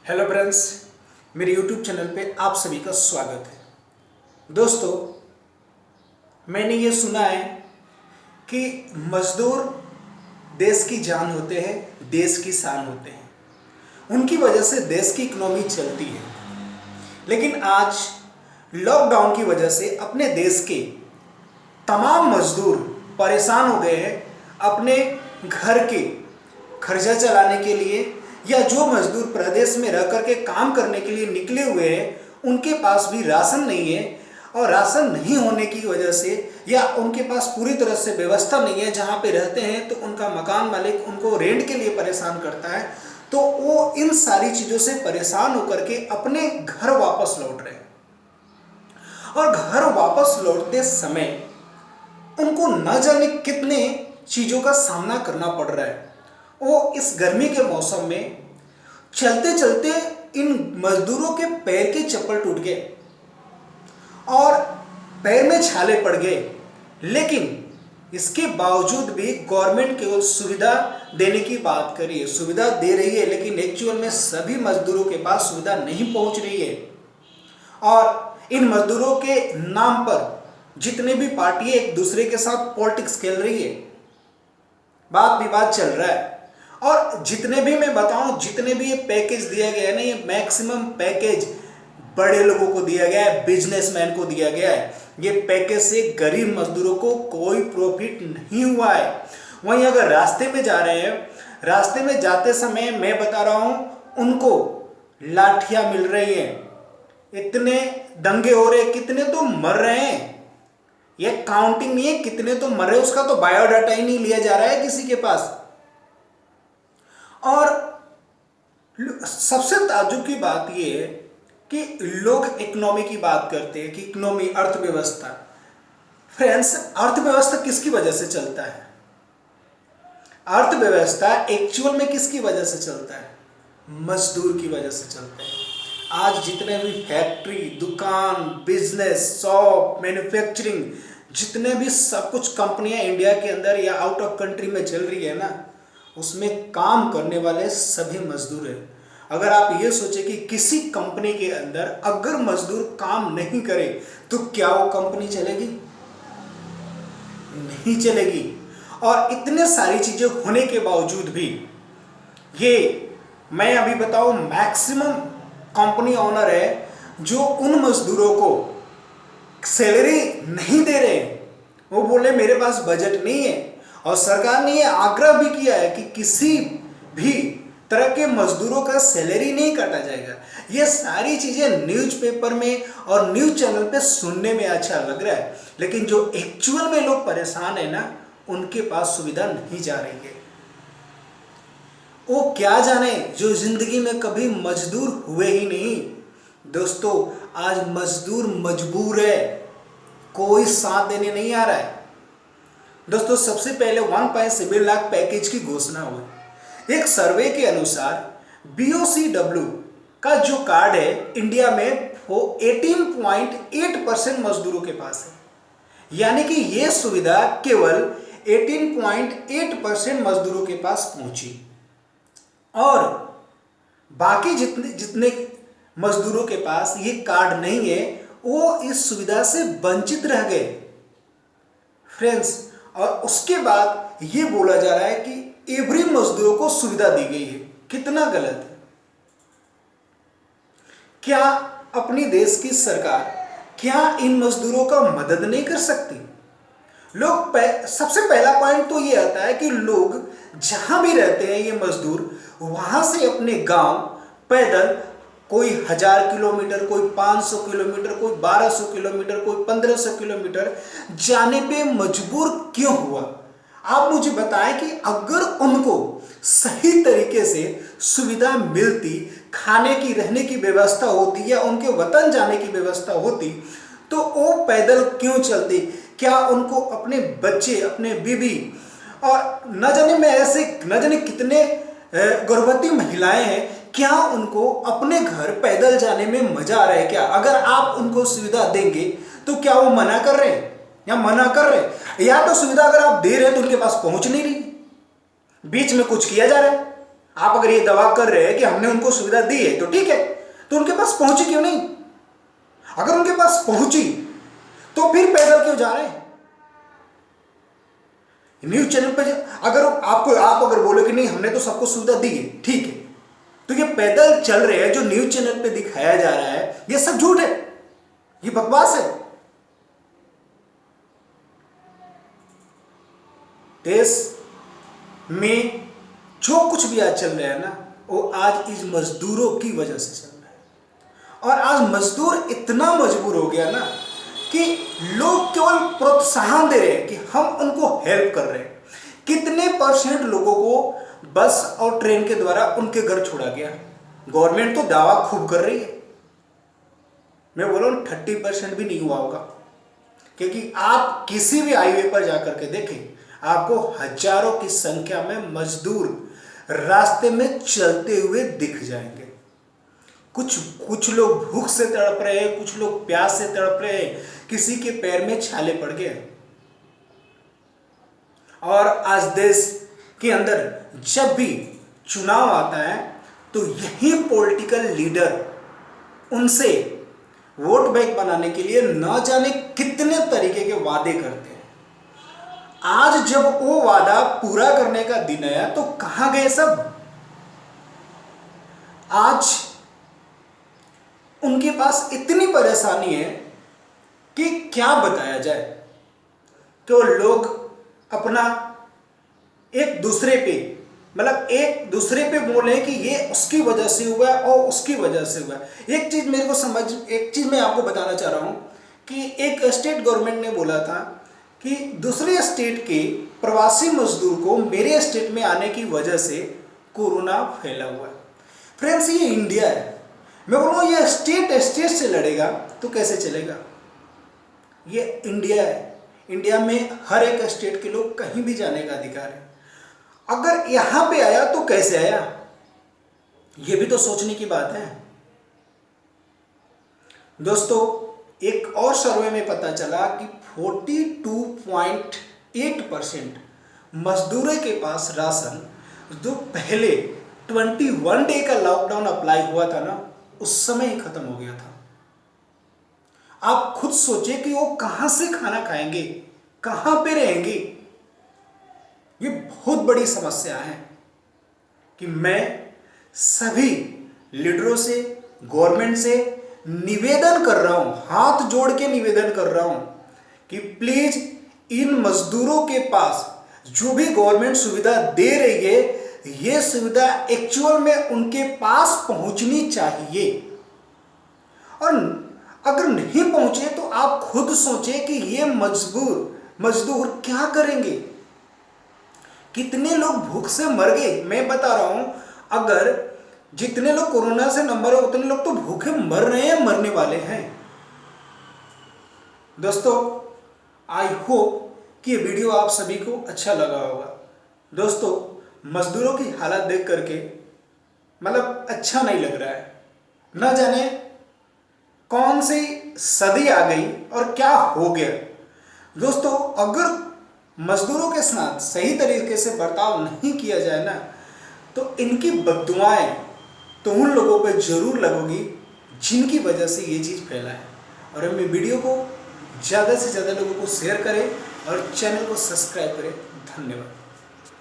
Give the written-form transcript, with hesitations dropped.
Hello friends, मेरे YouTube channel पे आप सभी का स्वागत है। दोस्तों, मैंने ये सुना है कि मजदूर देश की जान होते हैं, देश की शान होते हैं। उनकी वजह से देश की इकोनॉमी चलती है। लेकिन आज लॉकडाउन की वजह से अपने देश के तमाम मजदूर परेशान हो गए हैं अपने घर के खर्चा चलाने के लिए, या जो मजदूर प्रदेश में रह करके काम करने के लिए निकले हुए हैं उनके पास भी राशन नहीं है। और राशन नहीं होने की वजह से या उनके पास पूरी तरह से व्यवस्था नहीं है जहाँ पे रहते हैं, तो उनका मकान मालिक उनको रेंट के लिए परेशान करता है। तो वो इन सारी चीज़ों से परेशान होकर के अपने घर वापस लौट रहे हैं। और घर वापस लौटते समय उनको न जाने कितने चीज़ों का सामना करना पड़ रहा है। वो इस गर्मी के मौसम में चलते चलते इन मजदूरों के पैर के चप्पल टूट गए और पैर में छाले पड़ गए। लेकिन इसके बावजूद भी गवर्नमेंट केवल सुविधा देने की बात कर रही है, सुविधा दे रही है, लेकिन एक्चुअल में सभी मजदूरों के पास सुविधा नहीं पहुंच रही है। और इन मजदूरों के नाम पर जितने भी पार्टी एक दूसरे के साथ पॉलिटिक्स खेल रही है, बात विवाद चल रहा है। और जितने भी मैं बताऊं, जितने भी ये पैकेज दिया गया है ना, ये मैक्सिमम पैकेज बड़े लोगों को दिया गया है, बिजनेसमैन को दिया गया है। ये पैकेज से गरीब मजदूरों को कोई प्रॉफिट नहीं हुआ है। वहीं अगर रास्ते में जा रहे हैं, रास्ते में जाते समय मैं बता रहा हूं, उनको लाठियां मिल रही हैं, इतने दंगे हो रहे, कितने तो मर रहे हैं। ये काउंटिंग नहीं है कितने तो मर रहे, उसका तो बायोडाटा ही नहीं लिया जा रहा है किसी के पास। और सबसे ताज्जुब की बात यह है कि लोग इकोनॉमी की बात करते हैं कि इकोनॉमी, अर्थव्यवस्था। फ्रेंड्स, अर्थव्यवस्था किसकी वजह से चलता है? अर्थव्यवस्था एक्चुअल में किसकी वजह से चलता है? मजदूर की वजह से चलता है। आज जितने भी फैक्ट्री, दुकान, बिजनेस, शॉप, मैन्युफैक्चरिंग, जितने भी सब कुछ कंपनियां इंडिया के अंदर या आउट ऑफ कंट्री में चल रही है ना, उसमें काम करने वाले सभी मजदूर हैं। अगर आप ये सोचे कि किसी कंपनी के अंदर अगर मजदूर काम नहीं करे तो क्या वो कंपनी चलेगी? नहीं चलेगी। और इतने सारी चीजें होने के बावजूद भी ये मैं अभी बताऊं, मैक्सिमम कंपनी ओनर है जो उन मजदूरों को सैलरी नहीं दे रहे। वो बोले मेरे पास बजट नहीं है। और सरकार ने यह आग्रह भी किया है कि किसी भी तरह के मजदूरों का सैलरी नहीं काटा जाएगा। ये सारी चीजें न्यूज़पेपर में और न्यूज़ चैनल पे सुनने में अच्छा लग रहा है, लेकिन जो एक्चुअल में लोग परेशान है ना, उनके पास सुविधा नहीं जा रही है। वो क्या जाने जो जिंदगी में कभी मजदूर हुए ही नहीं। दोस्तों, आज मजदूर मजबूर है, कोई साथ देने नहीं आ रहा है। दोस्तों, सबसे पहले 1.7 लाख पैकेज की घोषणा हुई। एक सर्वे के अनुसार BOCW का जो कार्ड है इंडिया में, वो 18.8% मजदूरों के पास है। यानी कि ये सुविधा केवल 18.8% मजदूरों के पास पहुंची और बाकी जितने जितने मजदूरों के पास ये कार्ड नहीं है, वो इस सुविधा से वंचित रह गए। फ्रेंड्स, और उसके बाद ये बोला जा रहा है कि एवरी मजदूरों को सुविधा दी गई है। कितना गलत है। क्या अपनी देश की सरकार क्या इन मजदूरों का मदद नहीं कर सकती? लोग सबसे पहला पॉइंट तो ये आता है कि लोग जहां भी रहते हैं ये मजदूर, वहां से अपने गांव पैदल कोई 1000 किलोमीटर, कोई 500 किलोमीटर, कोई 1200 किलोमीटर, कोई 1500 किलोमीटर जाने पे मजबूर क्यों हुआ? आप मुझे बताएं कि अगर उनको सही तरीके से सुविधा मिलती, खाने की, रहने की व्यवस्था होती या उनके वतन जाने की व्यवस्था होती, तो वो पैदल क्यों चलती? क्या उनको अपने बच्चे, अपने बीवी और न जाने कितने गर्भवती महिलाएं हैं, क्या उनको अपने घर पैदल जाने में मजा आ रहा है क्या? अगर आप उनको सुविधा देंगे तो क्या वो मना कर रहे हैं या मना कर रहे हैं? या तो सुविधा अगर आप दे रहे हैं तो उनके पास पहुंच नहीं रही, बीच में कुछ किया जा रहा है। आप अगर ये दावा कर रहे हैं कि हमने उनको सुविधा दी है तो ठीक है, तो उनके पास पहुंची क्यों नहीं? अगर उनके पास पहुंची तो फिर पैदल क्यों जा रहे हैं? न्यूज चैनल पर अगर आप अगर बोले कि नहीं हमने तो सबको सुविधा दी है, ठीक है, तो ये पैदल चल रहे हैं जो न्यूज चैनल पे दिखाया जा रहा है, ये सब झूठ है, ये बकवास है। देश में जो कुछ भी आज चल रहा है ना, वो आज इस मजदूरों की वजह से चल रहा है। और आज मजदूर इतना मजबूर हो गया ना कि लोग केवल प्रोत्साहन दे रहे हैं कि हम उनको हेल्प कर रहे हैं। कितने परसेंट लोगों को बस और ट्रेन के द्वारा उनके घर छोड़ा गया? गवर्नमेंट तो दावा खूब कर रही है, मैं बोल रहा हूँ 30% भी नहीं हुआ होगा, क्योंकि आप किसी भी हाईवे पर जाकर के देखें, आपको हजारों की संख्या में मजदूर रास्ते में चलते हुए दिख जाएंगे। कुछ लोग भूख से तड़प रहे हैं, कुछ लोग प्यास से तड़प रहे हैं, किसी के पैर में छाले पड़ गए। और आज देश के अंदर जब भी चुनाव आता है तो यही पॉलिटिकल लीडर उनसे वोट बैंक बनाने के लिए न जाने कितने तरीके के वादे करते हैं। आज जब वो वादा पूरा करने का दिन आया तो कहां गए सब? आज उनके पास इतनी परेशानी है कि क्या बताया जाए। तो लोग अपना एक दूसरे पे बोले कि ये उसकी वजह से हुआ है और उसकी वजह से हुआ है। एक चीज मैं आपको बताना चाह रहा हूं कि एक स्टेट गवर्नमेंट ने बोला था कि दूसरे स्टेट के प्रवासी मजदूर को मेरे स्टेट में आने की वजह से कोरोना फैला हुआ है। फ्रेंड्स, ये इंडिया है। मैं बोल रहा हूँ ये स्टेट से लड़ेगा तो कैसे चलेगा? ये इंडिया है। इंडिया में हर एक स्टेट के लोग कहीं भी जाने का अधिकार है। अगर यहां पे आया तो कैसे आया? ये भी तो सोचने की बात है। दोस्तों, एक और सर्वे में पता चला कि 42.8% मजदूरों के पास राशन जो पहले 21 डे का लॉकडाउन अप्लाई हुआ था ना, उस समय ही खत्म हो गया था। आप खुद सोचिए कि वो कहां से खाना खाएंगे, कहां पे रहेंगे। ये बहुत बड़ी समस्या है कि मैं सभी लीडरों से, गवर्नमेंट से निवेदन कर रहा हूं, हाथ जोड़ के निवेदन कर रहा हूं कि प्लीज इन मजदूरों के पास जो भी गवर्नमेंट सुविधा दे रही है, ये सुविधा एक्चुअल में उनके पास पहुंचनी चाहिए। और अगर नहीं पहुंचे तो आप खुद सोचें कि ये मजदूर क्या करेंगे। कितने लोग भूख से मर गए। मैं बता रहा हूं, अगर जितने लोग कोरोना से नंबर है उतने लोग तो भूखे मर रहे हैं, मरने वाले हैं। दोस्तों, आई होप कि ये वीडियो आप सभी को अच्छा लगा होगा। दोस्तों, मजदूरों की हालत देख करके मतलब अच्छा नहीं लग रहा है। न जाने कौन सी सदी आ गई और क्या हो गया। दोस्तों, अगर मजदूरों के साथ सही तरीके से बर्ताव नहीं किया जाए ना, तो इनकी बद्दुआएं तो उन लोगों पर जरूर लगेगी जिनकी वजह से ये चीज़ फैला है। और हमें वीडियो को ज़्यादा से ज़्यादा लोगों को शेयर करें और चैनल को सब्सक्राइब करें। धन्यवाद।